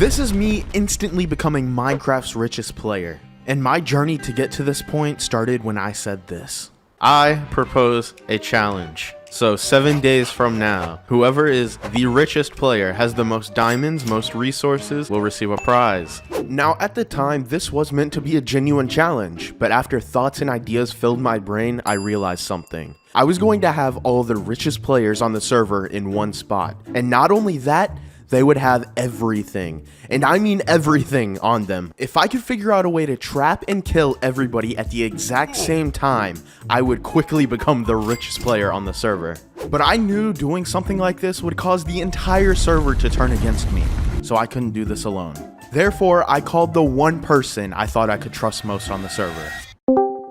This is me instantly becoming Minecraft's richest player, and my journey to get to this point started when I said this. I propose a challenge. So 7 days from now, whoever is the richest player, has the most diamonds, most resources, will receive a prize. Now at the time, this was meant to be a genuine challenge, but after thoughts and ideas filled my brain, I realized something. I was going to have all the richest players on the server in one spot, and not only that, they would have everything, and I mean everything on them. If I could figure out a way to trap and kill everybody at the exact same time, I would quickly become the richest player on the server. But I knew doing something like this would cause the entire server to turn against me, so I couldn't do this alone. Therefore, I called the one person I thought I could trust most on the server.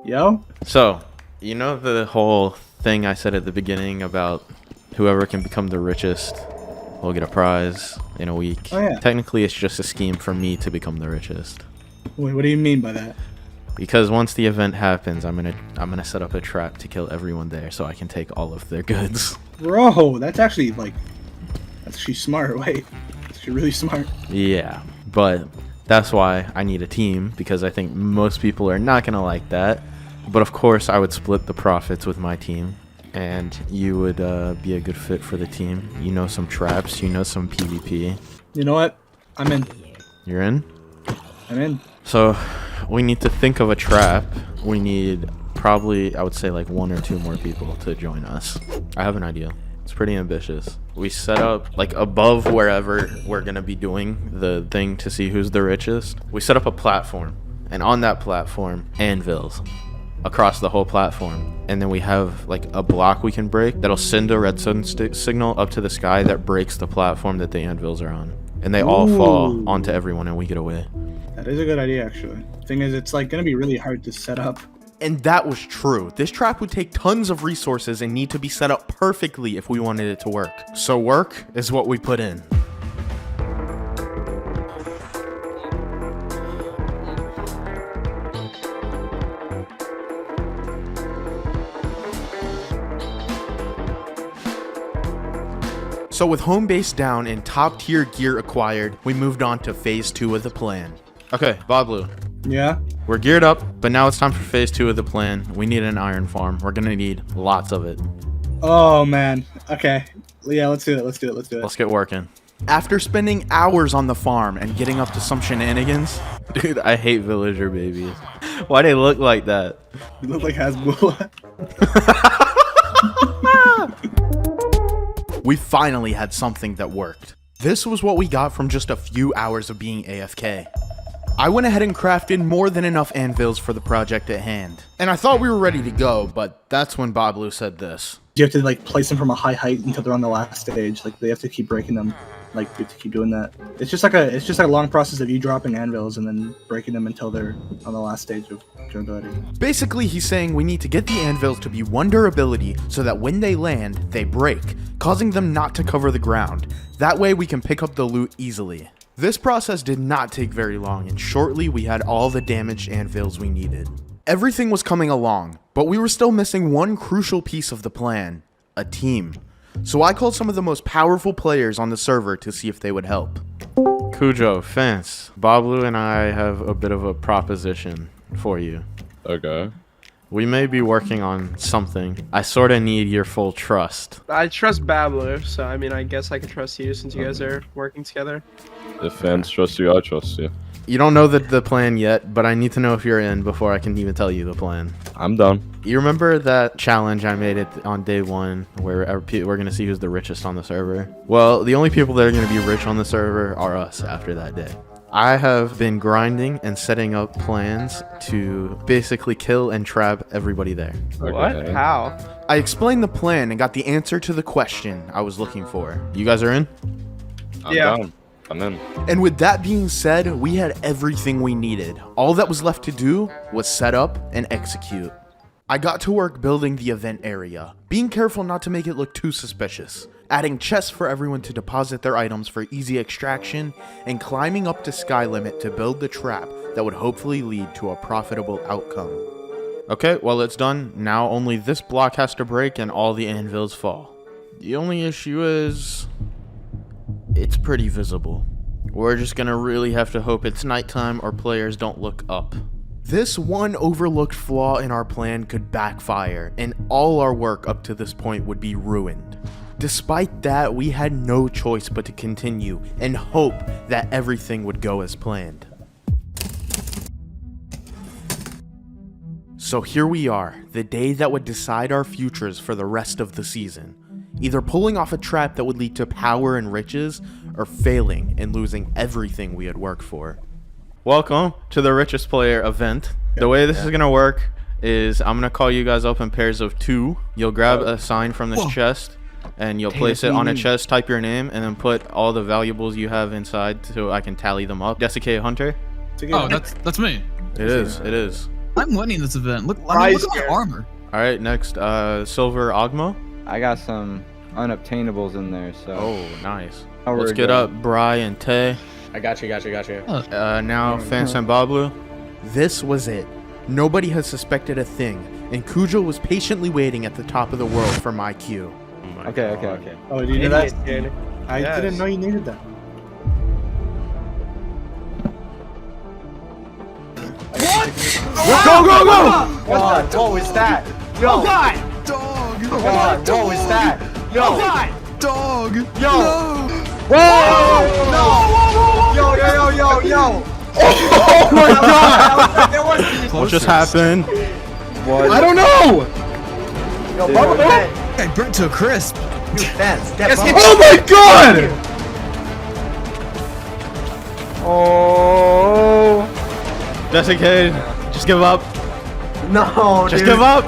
Yo? So, you know the whole thing I said at the beginning about whoever can become the richest will get a prize in a week? Oh, yeah. Technically, it's just a scheme for me to become the richest. Wait, what do you mean by that? Because once the event happens, I'm gonna set up a trap to kill everyone there, so I can take all of their goods. Bro, that's actually smart. Wait, that's actually really smart. Yeah, but that's why I need a team, because I think most people are not gonna like that. But of course, I would split the profits with my team. And you would be a good fit for the team. You know some traps, you know some PvP. You know what? I'm in. You're in? I'm in. So, we need to think of a trap. We need probably, I would say, like 1 or 2 more people to join us. I have an idea. It's pretty ambitious. We set up, like, above wherever we're going to be doing the thing to see who's the richest. We set up a platform. And on that platform, anvils across the whole platform, and then we have like a block we can break that'll send a redstone signal up to the sky that breaks the platform that the anvils are on, and they all fall onto everyone and we get away. That is a good idea, actually. Thing is, it's like gonna be really hard to set up. And that was true. This trap would take tons of resources and need to be set up perfectly if we wanted it to work. So work is what we put in. So with home base down and top tier gear acquired, we moved on to phase 2 of the plan. Okay, Baablu. Yeah? We're geared up, but now it's time for phase 2 of the plan. We need an iron farm. We're gonna need lots of it. Oh man. Okay. Yeah, let's do it. Let's do it. Let's get working. After spending hours on the farm and getting up to some shenanigans, dude, I hate villager babies. Why they look like that? You look like Hasbulla. We finally had something that worked. This was what we got from just a few hours of being AFK. I went ahead and crafted more than enough anvils for the project at hand. And I thought we were ready to go, but that's when Baablu said this. You have to like place them from a high height until they're on the last stage. Like they have to keep breaking them. Like you have to keep doing that. It's just like a long process of you dropping anvils and then breaking them until they're on the last stage of durability. Basically, he's saying we need to get the anvils to be 1 durability so that when they land, they break, causing them not to cover the ground. That way we can pick up the loot easily. This process did not take very long, and shortly we had all the damaged anvils we needed. Everything was coming along, but we were still missing one crucial piece of the plan: a team. So I called some of the most powerful players on the server to see if they would help. Cujo, Fantst, Baablu and I have a bit of a proposition for you. Okay. We may be working on something. I sorta need your full trust. I trust Baablu, so I mean, I guess I can trust you since you guys are working together. If fans trust you, I trust you. You don't know the plan yet, but I need to know if you're in before I can even tell you the plan. I'm done. You remember that challenge I made on day 1 where we're going to see who's the richest on the server? Well, the only people that are going to be rich on the server are us after that day. I have been grinding and setting up plans to basically kill and trap everybody there. Okay. What? How? I explained the plan and got the answer to the question I was looking for. You guys are in? I'm Yeah. down. I'm in. And with that being said, we had everything we needed. All that was left to do was set up and execute. I got to work building the event area, being careful not to make it look too suspicious, adding chests for everyone to deposit their items for easy extraction, and climbing up to sky limit to build the trap that would hopefully lead to a profitable outcome. Okay, well it's done. Now only this block has to break and all the anvils fall. The only issue is it's pretty visible. We're just gonna really have to hope it's nighttime or players don't look up. This one overlooked flaw in our plan could backfire, and all our work up to this point would be ruined. Despite that, we had no choice but to continue and hope that everything would go as planned. So here we are, the day that would decide our futures for the rest of the season. Either pulling off a trap that would lead to power and riches, or failing and losing everything we had worked for. Welcome to the Richest Player event. The way this is gonna work is I'm gonna call you guys up in pairs of 2. You'll grab a sign from this chest, and you'll place it on a chest, type your name, and then put all the valuables you have inside so I can tally them up. Desicade Hunter? Oh, that's me. It is. I'm winning this event. Look at my armor. Alright, next, Silver Ogmoe? I got some unobtainables in there, so. Oh, nice. Oh, Let's we're get good. up Bry and Tay. I got you. Now Fantst and Baablu. This was it. Nobody had suspected a thing, and Cujo was patiently waiting at the top of the world for my cue. Okay. Oh, did you know that? Idiot, I Yes. didn't know you needed that. Go! God, what was that? Yo! Oh God! Dog. God, what was that? Yo! Oh God! Dog. Yo! No. Whoa! No! Yo! Oh my God! There was What just happened? What? I don't know! Yo, Baablu! I burnt to a crisp. Fantst, get Oh Baablu. my god! Oh. Desicade, just give up. No, Just dude. give up.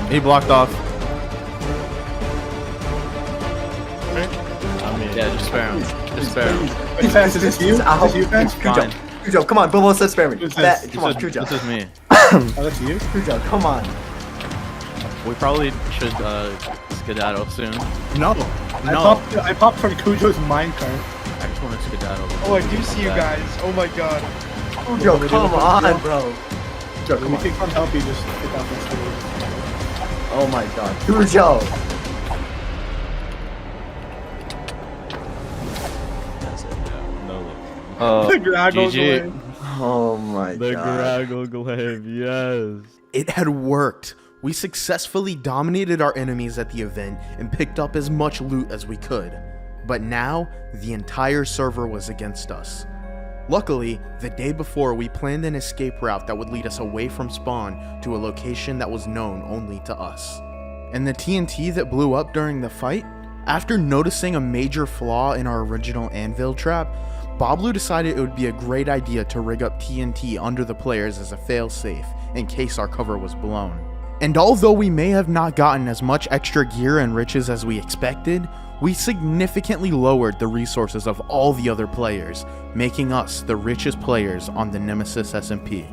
He blocked off. Yeah, just spare him. Just spare him. Hey, Fantst, is this you? Is Ow. this you, Fantst? Fine. Cujo, come on, Bubble said spare me. Who's That, this? come on, Cujo. This is me. Oh, that's you? Cujo, come on. We probably should skedaddle soon. No. No. I popped from Cujo's minecart. I just want to skedaddle. Oh, I do see you guys. Oh my god. Cujo, come on, bro. Cujo, come If on. you can't help you, just get off this stage. Oh my God. Cujo. The Graggles GG. away. Oh my The God. Graggle Glaive, yes. It had worked. We successfully dominated our enemies at the event and picked up as much loot as we could. But now, the entire server was against us. Luckily, the day before we planned an escape route that would lead us away from spawn to a location that was known only to us. And the TNT that blew up during the fight? After noticing a major flaw in our original anvil trap, Baablu decided it would be a great idea to rig up TNT under the players as a failsafe in case our cover was blown. And although we may have not gotten as much extra gear and riches as we expected, we significantly lowered the resources of all the other players, making us the richest players on the Nemesis SMP.